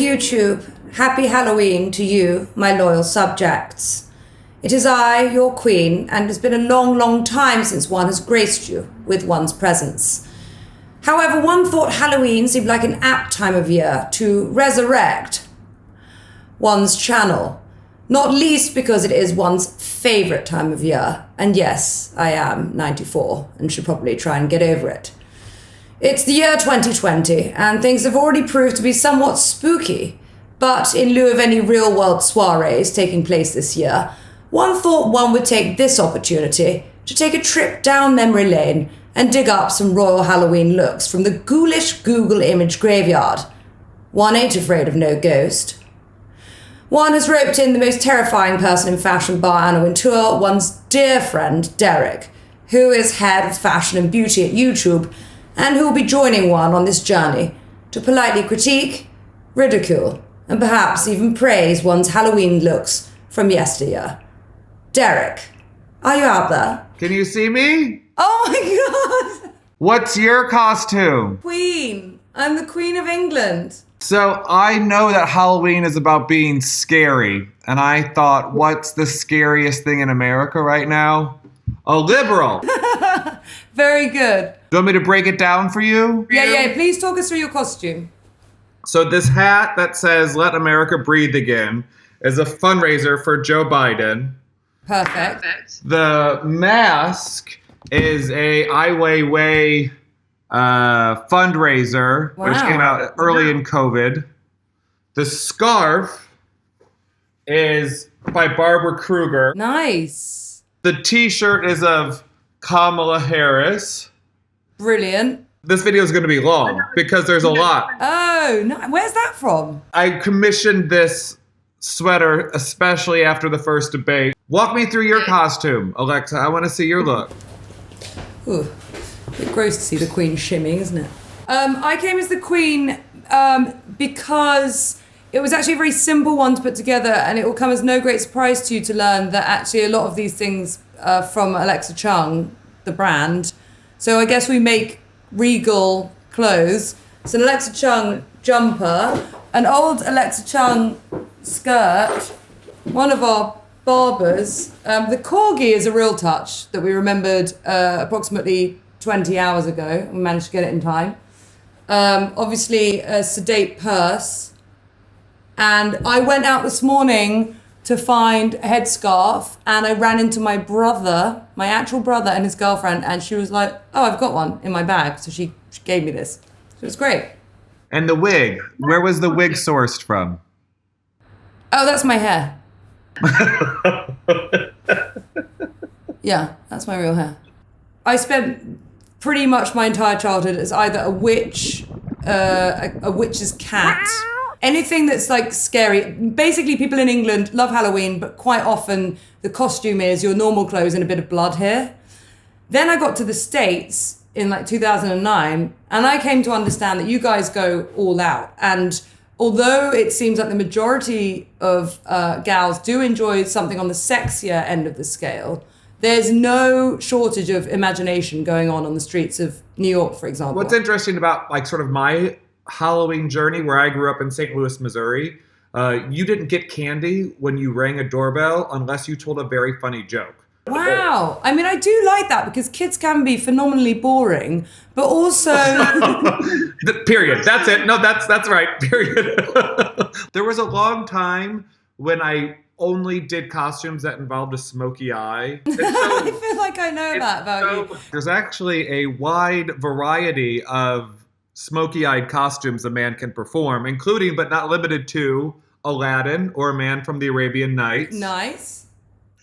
YouTube, happy Halloween to you, my loyal subjects. It is I, your queen, and it has been a long, long time since one has graced you with one's presence. However, one thought Halloween seemed like an apt time of year to resurrect one's channel, not least because it is one's favourite time of year. And yes, I am 94 and should probably try and get over it. It's the year 2020, and things have already proved to be somewhat spooky. But in lieu of any real-world soirees taking place this year, one thought one would take this opportunity to take a trip down memory lane and dig up some royal Halloween looks from the ghoulish Google image graveyard. One ain't afraid of no ghost. One has roped in the most terrifying person in fashion bar Anna Wintour, one's dear friend Derek, who is head of fashion and beauty at YouTube, and who will be joining one on this journey to politely critique, ridicule, and perhaps even praise one's Halloween looks from yesteryear. Derek, are you out there? Can you see me? Oh my God! What's your costume? Queen. I'm the Queen of England. So I know that Halloween is about being scary, and I thought, what's the scariest thing in America right now? A liberal. Very good. Do you want me to break it down for you? Yeah, please talk us through your costume. So this hat that says, "Let America Breathe Again," is a fundraiser for Joe Biden. Perfect. The mask is a Ai Weiwei fundraiser, which came out early in COVID. The scarf is by Barbara Kruger. Nice. The t-shirt is of Kamala Harris. Brilliant. This video is going to be long because there's a lot. Oh, no. Where's that from? I commissioned this sweater especially after the first debate. Walk me through your costume, Alexa. I want to see your look. Ooh, a bit gross to see the Queen shimming, isn't it? I came as the Queen because it was actually a very simple one to put together, and it will come as no great surprise to you to learn that actually a lot of these things are from ALEXACHUNG, the brand. So I guess we make regal clothes. It's an ALEXACHUNG jumper, an old ALEXACHUNG skirt, one of our barbers. The corgi is a real touch that we remembered approximately 20 hours ago. We managed to get it in time. Obviously, a sedate purse. And I went out this morning to find a headscarf, and I ran into my brother, my actual brother, and his girlfriend, and she was like, "Oh, I've got one in my bag." So she gave me this. So it was great. And the wig. Where was the wig sourced from? Oh, that's my hair. Yeah, that's my real hair. I spent pretty much my entire childhood as either a witch, a witch's cat, anything that's like scary. Basically, people in England love Halloween, but quite often the costume is your normal clothes and a bit of blood here. Then I got to the States in like 2009, and I came to understand that you guys go all out. And although it seems like the majority of gals do enjoy something on the sexier end of the scale, there's no shortage of imagination going on the streets of New York, for example. What's interesting about like sort of my Halloween journey, where I grew up in St. Louis, Missouri, you didn't get candy when you rang a doorbell unless you told a very funny joke. Wow. I mean, I do like that because kids can be phenomenally boring, but also... Period. That's it. No, that's right. Period. There was a long time when I only did costumes that involved a smoky eye. So, I feel like I know that about you. There's actually a wide variety of smoky-eyed costumes a man can perform, including but not limited to Aladdin or a man from the Arabian Nights. Nice.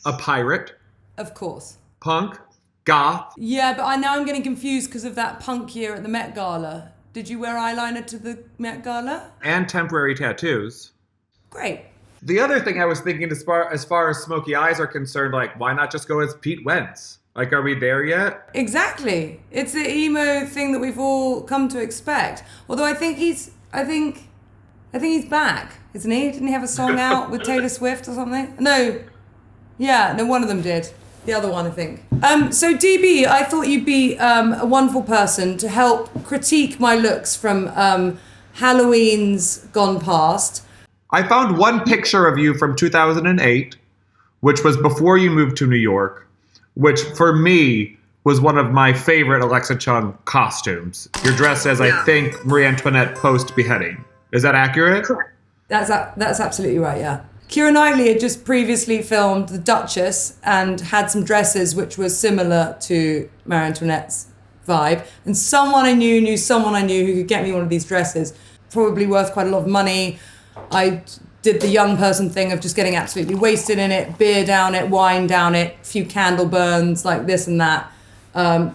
A pirate. Of course. Punk. Goth. Yeah, but now I'm getting confused because of that punk year at the Met Gala. Did you wear eyeliner to the Met Gala? And temporary tattoos. Great. The other thing I was thinking as far as smoky eyes are concerned, like, why not just go as Pete Wentz? Like, are we there yet? Exactly. It's the emo thing that we've all come to expect. Although I think he's back, isn't he? Didn't he have a song out with Taylor Swift or something? No. Yeah, no, one of them did. The other one, I think. So DB, I thought you'd be a wonderful person to help critique my looks from Halloween's gone past. I found one picture of you from 2008, which was before you moved to New York, which for me was one of my favorite Alexa Chung costumes. You're dressed as, I think, Marie Antoinette post-beheading. Is that accurate? Correct. That's absolutely right, yeah. Keira Knightley had just previously filmed The Duchess and had some dresses which was similar to Marie Antoinette's vibe. And someone I knew someone I knew who could get me one of these dresses, probably worth quite a lot of money. I did the young person thing of just getting absolutely wasted in it, beer down it, wine down it, a few candle burns, like this and that.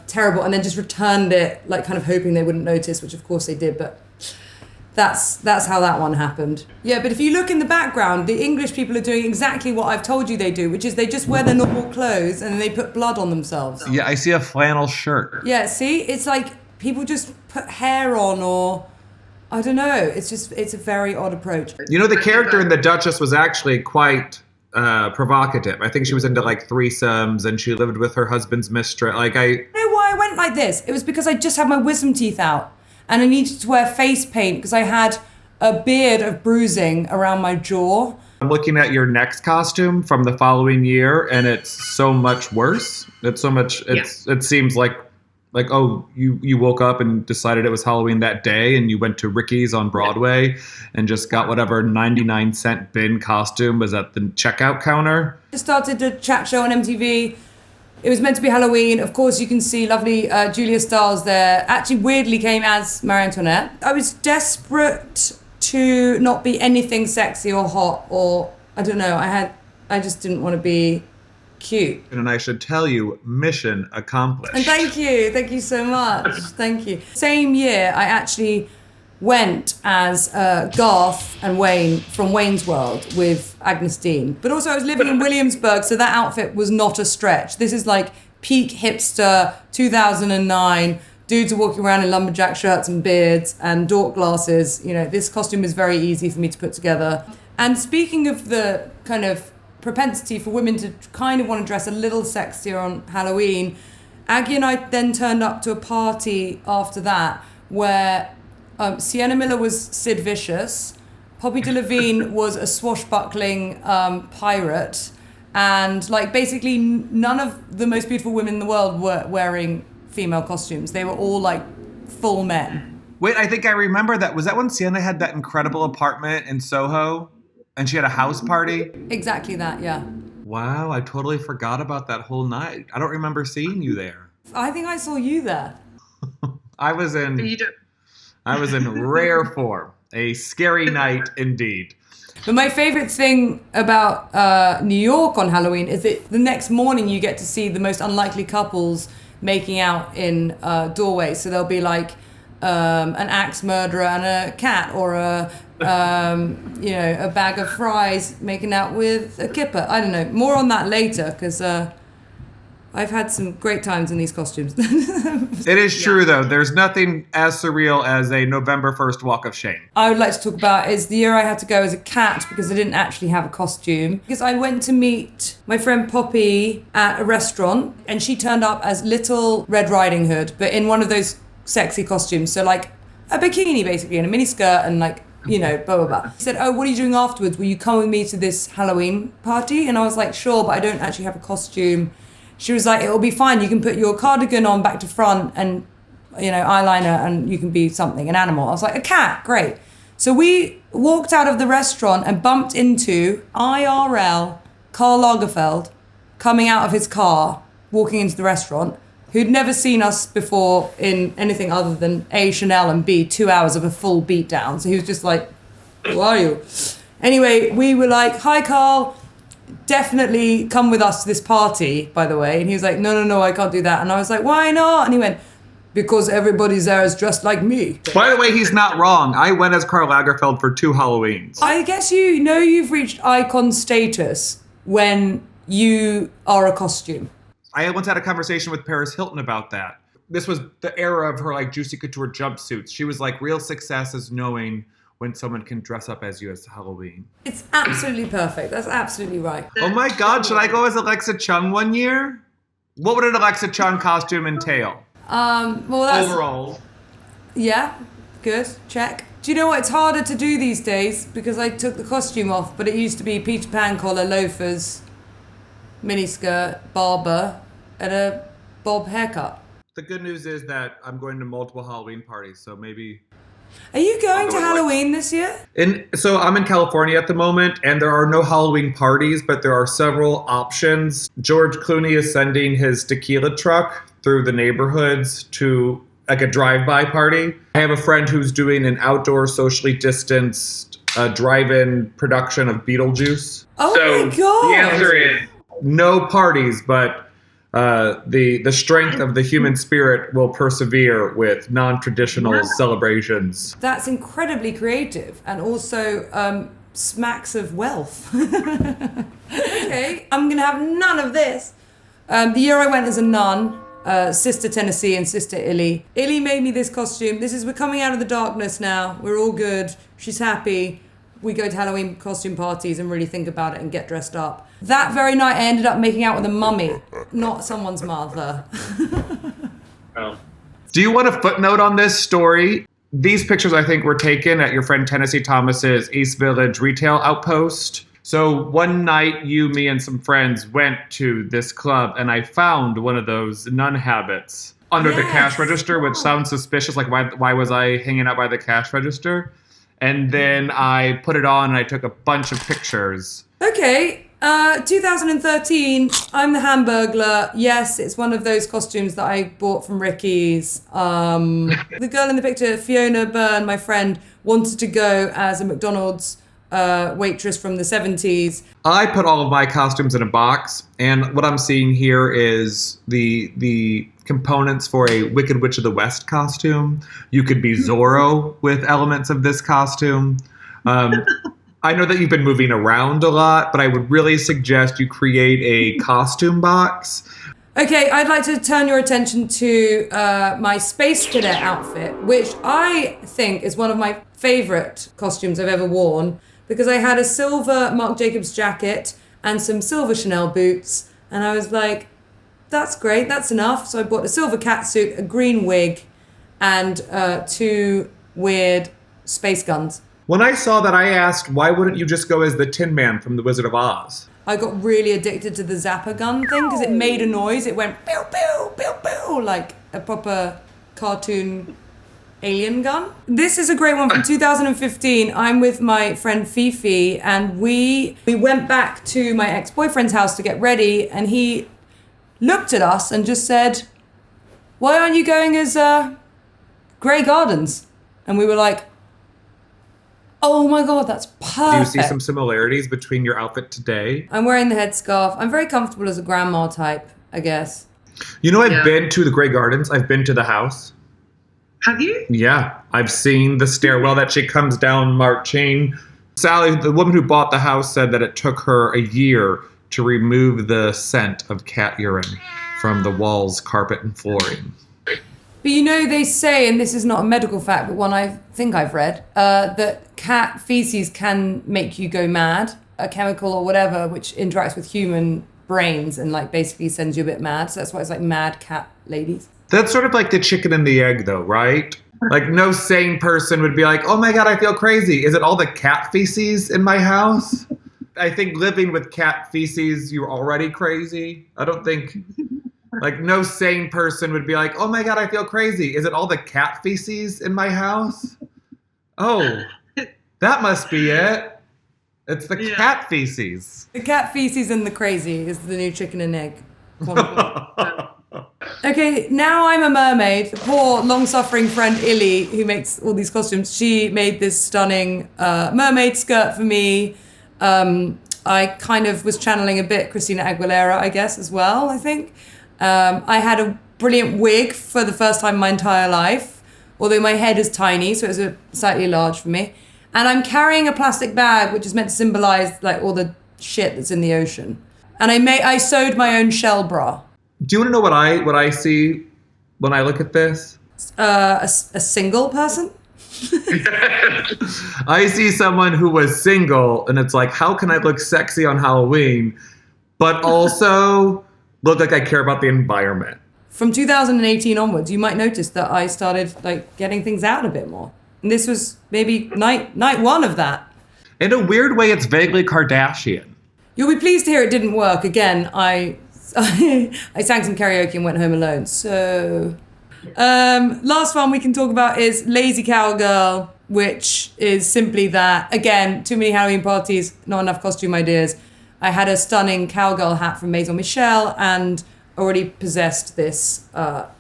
Terrible. And then just returned it, like kind of hoping they wouldn't notice, which of course they did, but that's how that one happened. Yeah, but if you look in the background, the English people are doing exactly what I've told you they do, which is they just wear their normal clothes and then they put blood on themselves. Yeah, I see a flannel shirt. Yeah, see? It's like people just put hair on, or I don't know. It's a very odd approach. You know, the character in The Duchess was actually quite provocative. I think she was into like threesomes and she lived with her husband's mistress. You know why I went like this? It was because I just had my wisdom teeth out and I needed to wear face paint because I had a beard of bruising around my jaw. I'm looking at your next costume from the following year and it's so much worse. It seems like oh, you woke up and decided it was Halloween that day and you went to Ricky's on Broadway and just got whatever 99-cent bin costume was at the checkout counter. I started a chat show on MTV. It was meant to be Halloween. Of course, you can see lovely Julia Stiles there. Actually, weirdly came as Marie Antoinette. I was desperate to not be anything sexy or hot or, I don't know, I just didn't want to be cute. And I should tell you, mission accomplished. And thank you so much. Thank you. Same year, I actually went as Garth and Wayne from Wayne's World with Agnes Dean. But also I was living in Williamsburg, so that outfit was not a stretch. This is like peak hipster 2009. Dudes are walking around in lumberjack shirts and beards and dork glasses. You know, this costume is very easy for me to put together. And speaking of the kind of propensity for women to kind of want to dress a little sexier on Halloween, Aggie and I then turned up to a party after that where Sienna Miller was Sid Vicious, Poppy Delevingne was a swashbuckling pirate, and like basically none of the most beautiful women in the world were wearing female costumes. They were all like full men. Wait, I think I remember that. Was that when Sienna had that incredible apartment in Soho and she had a house party? Exactly that, yeah. Wow, I totally forgot about that whole night. I don't remember seeing you there. I think I saw you there. I was in rare form. A scary night indeed. But my favorite thing about New York on Halloween is that the next morning you get to see the most unlikely couples making out in doorways. So there'll be like an axe murderer and a cat, or a bag of fries making out with a kipper. I don't know. More on that later, because I've had some great times in these costumes. It is true, though. There's nothing as surreal as a November 1st walk of shame. I would like to talk about is the year I had to go as a cat because I didn't actually have a costume. Because I went to meet my friend Poppy at a restaurant and she turned up as Little Red Riding Hood, but in one of those sexy costumes. So like a bikini basically and a mini skirt and like, you know, blah, blah, blah. He said, oh, what are you doing afterwards? Will you come with me to this Halloween party? And I was like, sure, but I don't actually have a costume. She was like, it'll be fine. You can put your cardigan on back to front and, you know, eyeliner and you can be something, an animal. I was like, a cat, great. So we walked out of the restaurant and bumped into IRL Karl Lagerfeld coming out of his car, walking into the restaurant, who'd never seen us before in anything other than A, Chanel, and B, 2 hours of a full beatdown. So he was just like, who are you? Anyway, we were like, hi, Karl. Definitely come with us to this party, by the way. And he was like, no, I can't do that. And I was like, why not? And he went, because everybody's there is dressed like me. By the way, he's not wrong. I went as Karl Lagerfeld for 2 Halloweens. I guess you know you've reached icon status when you are a costume. I once had a conversation with Paris Hilton about that. This was the era of her like Juicy Couture jumpsuits. She was like, real success is knowing when someone can dress up as you as Halloween. It's absolutely perfect. That's absolutely right. Oh my God, should I go as Alexa Chung one year? What would an Alexa Chung costume entail? Well, that's... Overall. Yeah, good, check. Do you know what? It's harder to do these days because I took the costume off, but it used to be Peter Pan collar, loafers, miniskirt, barber, and a bob haircut. The good news is that I'm going to multiple Halloween parties, so maybe... Are you going to Halloween this year? So I'm in California at the moment, and there are no Halloween parties, but there are several options. George Clooney is sending his tequila truck through the neighborhoods to like a drive-by party. I have a friend who's doing an outdoor, socially distanced drive-in production of Beetlejuice. Oh my God! The answer is no parties, but the strength of the human spirit will persevere with non-traditional celebrations. That's incredibly creative and also smacks of wealth. Okay, I'm going to have none of this. The year I went as a nun, Sister Tennessee and Sister Illy. Illy made me this costume. We're coming out of the darkness now. We're all good. She's happy. We go to Halloween costume parties and really think about it and get dressed up. That very night, I ended up making out with a mummy, not someone's mother. Oh. Do you want a footnote on this story? These pictures, I think, were taken at your friend Tennessee Thomas's East Village retail outpost. So one night, me, and some friends went to this club, and I found one of those nun habits under the cash register, which sounds suspicious. Like, why was I hanging out by the cash register? And then I put it on, and I took a bunch of pictures. Okay, 2013, I'm the Hamburglar. Yes, it's one of those costumes that I bought from Ricky's. The girl in the picture, Fiona Byrne, my friend, wanted to go as a McDonald's waitress from the 70s. I put all of my costumes in a box, and what I'm seeing here is the components for a Wicked Witch of the West costume. You could be Zorro with elements of this costume. I know that you've been moving around a lot, but I would really suggest you create a costume box. Okay, I'd like to turn your attention to my Space Cadet outfit, which I think is one of my favorite costumes I've ever worn, because I had a silver Marc Jacobs jacket and some silver Chanel boots, and I was like, that's great, that's enough. So I bought a silver catsuit, a green wig, and 2 weird space guns. When I saw that, I asked, why wouldn't you just go as the Tin Man from The Wizard of Oz? I got really addicted to the Zapper gun thing because it made a noise. It went pew, pew, pew, pew, like a proper cartoon alien gun. This is a great one from 2015. I'm with my friend Fifi, and we went back to my ex-boyfriend's house to get ready, and he looked at us and just said, why aren't you going as Grey Gardens? And we were like, oh my God, that's perfect. Do you see some similarities between your outfit today? I'm wearing the headscarf. I'm very comfortable as a grandma type, I guess. You know, I've been to the Grey Gardens. I've been to the house. Have you? Yeah, I've seen the stairwell that she comes down marching. Sally, the woman who bought the house, said that it took her a year to remove the scent of cat urine from the walls, carpet, and flooring. But you know, they say, and this is not a medical fact, but one I think I've read, that cat feces can make you go mad, a chemical or whatever, which interacts with human brains and like basically sends you a bit mad. So that's why it's like mad cat ladies. That's sort of like the chicken and the egg, though, right? Like, no sane person would be like, oh my God, I feel crazy. Is it all the cat feces in my house? I think living with cat feces, you're already crazy. I don't think... Like, no sane person would be like, oh my God, I feel crazy. Is it all the cat feces in my house? Oh, that must be it. It's the cat feces. The cat feces and the crazy is the new chicken and egg. Okay, now I'm a mermaid. The poor, long-suffering friend Illy, who makes all these costumes, she made this stunning mermaid skirt for me. I kind of was channeling a bit Christina Aguilera, I guess, as well, I think. I had a brilliant wig for the first time in my entire life, although my head is tiny, so it was slightly large for me. And I'm carrying a plastic bag, which is meant to symbolize like all the shit that's in the ocean. And I sewed my own shell bra. Do you want to know what I see when I look at this? A single person? I see someone who was single, and it's like, how can I look sexy on Halloween, but also look like I care about the environment? From 2018 onwards, you might notice that I started like getting things out a bit more. And this was maybe night one of that. In a weird way, it's vaguely Kardashian. You'll be pleased to hear it didn't work. Again, I sang some karaoke and went home alone. So, last one we can talk about is Lazy Cowgirl, which is simply that. Again, too many Halloween parties, not enough costume ideas. I had a stunning cowgirl hat from Maison Michel and already possessed this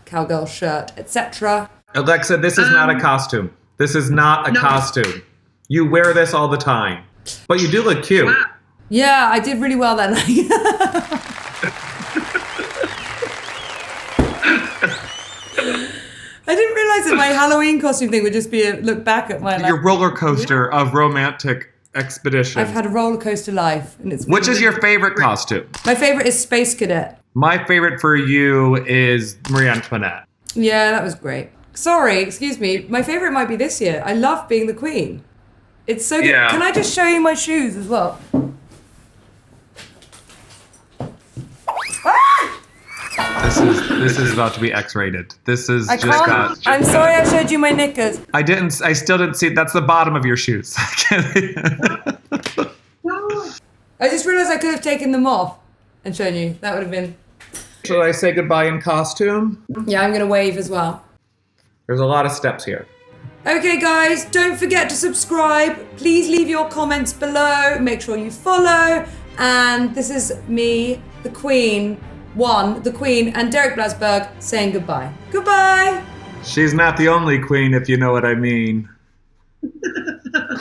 cowgirl shirt, etc. Alexa, this is not a costume. This is not a costume. You wear this all the time. But you do look cute. Wow. Yeah, I did really well that night. I didn't realize that my Halloween costume thing would just be a look back at my life. Your roller coaster of romantic expedition. I've had a roller coaster life, and it's. Which is your favorite costume? My favorite is Space Cadet. My favorite for you is Marie Antoinette. Yeah, that was great. Sorry, excuse me. My favorite might be this year. I love being the queen. It's so good. Yeah. Can I just show you my shoes as well? This is about to be X-rated. This is I just can't. I'm sorry I showed you my knickers. I still didn't see. That's the bottom of your shoes. I just realized I could have taken them off and shown you. That would have been. Should I say goodbye in costume? Yeah, I'm going to wave as well. There's a lot of steps here. Okay, guys, don't forget to subscribe. Please leave your comments below. Make sure you follow. And this is me, the Queen, the Queen, and Derek Blasberg saying goodbye. Goodbye! She's not the only queen, if you know what I mean.